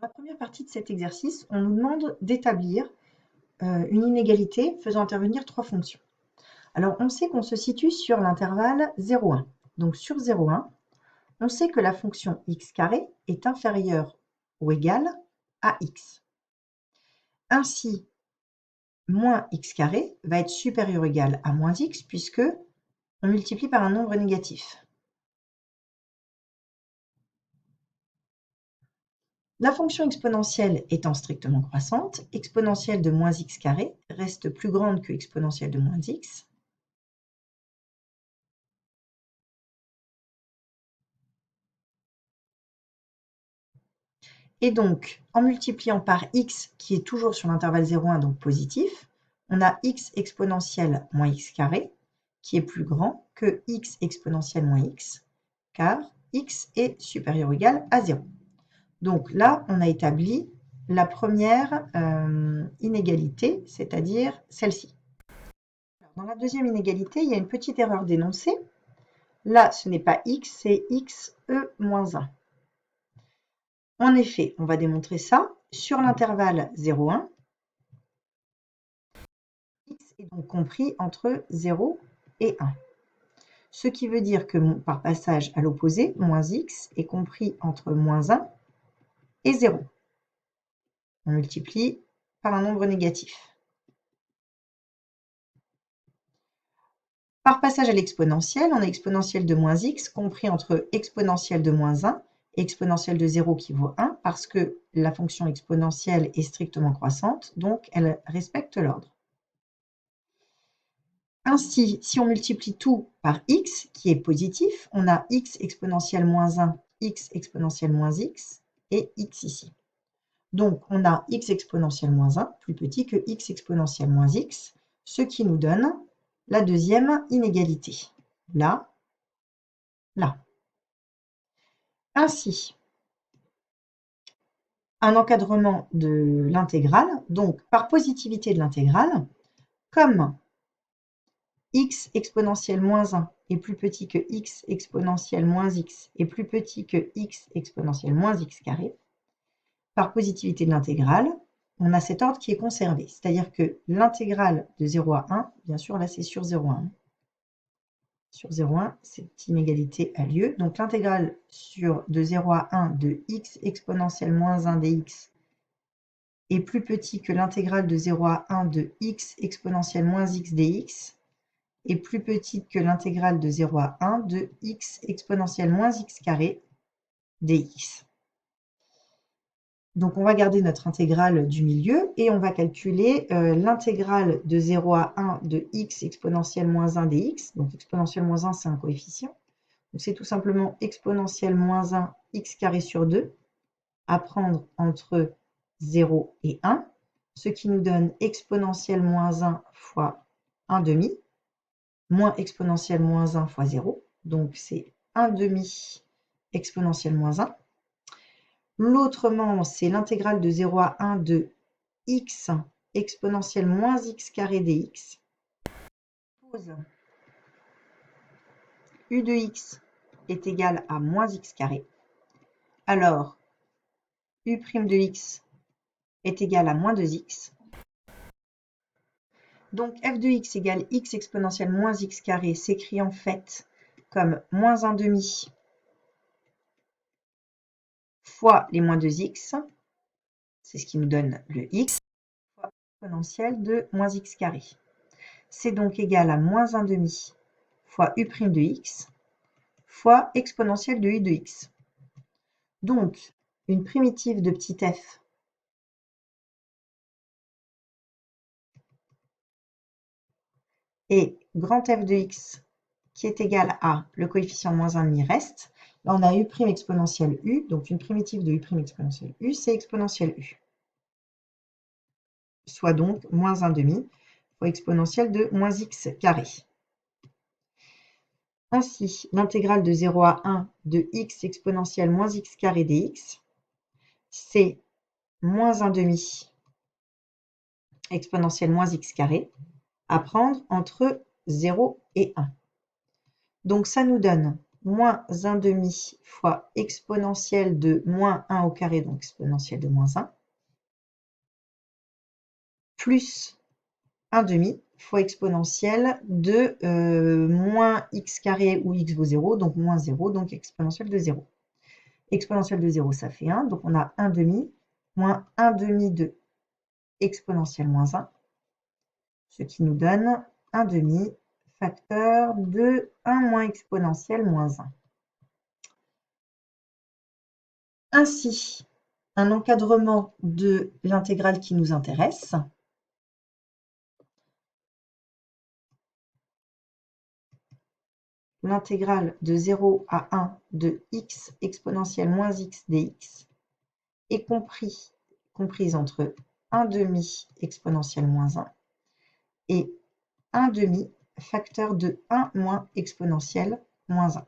Dans la première partie de cet exercice, on nous demande d'établir une inégalité faisant intervenir trois fonctions. Alors, on sait qu'on se situe sur l'intervalle 0,1. Donc, sur 0,1, on sait que la fonction x carré est inférieure ou égale à x. Ainsi, moins x carré va être supérieur ou égal à moins x puisque on multiplie par un nombre négatif. La fonction exponentielle étant strictement croissante, exponentielle de moins x carré reste plus grande que exponentielle de moins x. Et donc, en multipliant par x, qui est toujours sur l'intervalle 0,1, donc positif, on a x exponentielle moins x carré, qui est plus grand que x exponentielle moins x, car x est supérieur ou égal à 0. Donc là, on a établi la première inégalité, c'est-à-dire celle-ci. Dans la deuxième inégalité, il y a une petite erreur d'énoncé. Là, ce n'est pas x, c'est xe moins 1. En effet, on va démontrer ça. Sur l'intervalle 0,1, x est donc compris entre 0 et 1. Ce qui veut dire que par passage à l'opposé, moins x est compris entre moins 1 et 0. On multiplie par un nombre négatif. Par passage à l'exponentielle, on a exponentielle de moins x compris entre exponentielle de moins 1 et exponentielle de 0 qui vaut 1 parce que la fonction exponentielle est strictement croissante, donc elle respecte l'ordre. Ainsi, si on multiplie tout par x, qui est positif, on a x exponentielle moins 1, x exponentielle moins x et x ici. Donc, on a x exponentielle moins 1 plus petit que x exponentielle moins x, ce qui nous donne la deuxième inégalité. Là, là. Ainsi, un encadrement de l'intégrale, donc par positivité de l'intégrale, comme x exponentielle moins 1 est plus petit que x exponentielle moins x est plus petit que x exponentielle moins x carré, par positivité de l'intégrale, on a cet ordre qui est conservé. C'est-à-dire que l'intégrale de 0 à 1, bien sûr, là c'est sur 0,1. Sur 0,1, cette inégalité a lieu. Donc l'intégrale de 0 à 1 de x exponentielle moins 1 dx est plus petit que l'intégrale de 0 à 1 de x exponentielle moins x dx est plus petite que l'intégrale de 0 à 1 de x exponentielle moins x carré dx. Donc on va garder notre intégrale du milieu et on va calculer l'intégrale de 0 à 1 de x exponentielle moins 1 dx. Donc exponentielle moins 1, c'est un coefficient. Donc c'est tout simplement exponentielle moins 1 x carré sur 2 à prendre entre 0 et 1, ce qui nous donne exponentielle moins 1 fois 1 demi, moins exponentielle moins 1 fois 0. Donc c'est 1 demi exponentielle moins 1. L'autre membre, c'est l'intégrale de 0 à 1 de x exponentielle moins x carré dx. Pose u de x est égal à moins x carré. Alors, u' de x est égal à moins 2x. Donc f de x égale x exponentielle moins x carré s'écrit en fait comme moins 1 demi fois les moins 2x, c'est ce qui nous donne le x, fois exponentielle de moins x carré. C'est donc égal à moins 1 demi fois u' de x fois exponentielle de u de x. Donc, une primitive de petit f et grand f de x qui est égal à le coefficient moins 1,5 reste. Là, on a u' exponentielle u, donc une primitive de u' exponentielle u, c'est exponentielle u. Soit donc moins 1 demi fois exponentielle de moins x carré. Ainsi, l'intégrale de 0 à 1 de x exponentielle moins x carré dx, c'est moins 1 demi exponentielle moins x carré à prendre entre 0 et 1. Donc ça nous donne moins 1 demi fois exponentielle de moins 1 au carré, donc exponentielle de moins 1, plus 1 demi fois exponentielle de moins x carré ou x vaut 0, donc moins 0, donc exponentielle de 0. Exponentielle de 0, ça fait 1, donc on a 1 demi moins 1 demi de exponentielle moins 1, ce qui nous donne 1 demi facteur de 1 moins exponentielle moins 1. Ainsi, un encadrement de l'intégrale qui nous intéresse. L'intégrale de 0 à 1 de x exponentielle moins x dx est comprise entre 1 demi exponentielle moins 1 et 1 demi facteur de 1 moins exponentielle moins 1.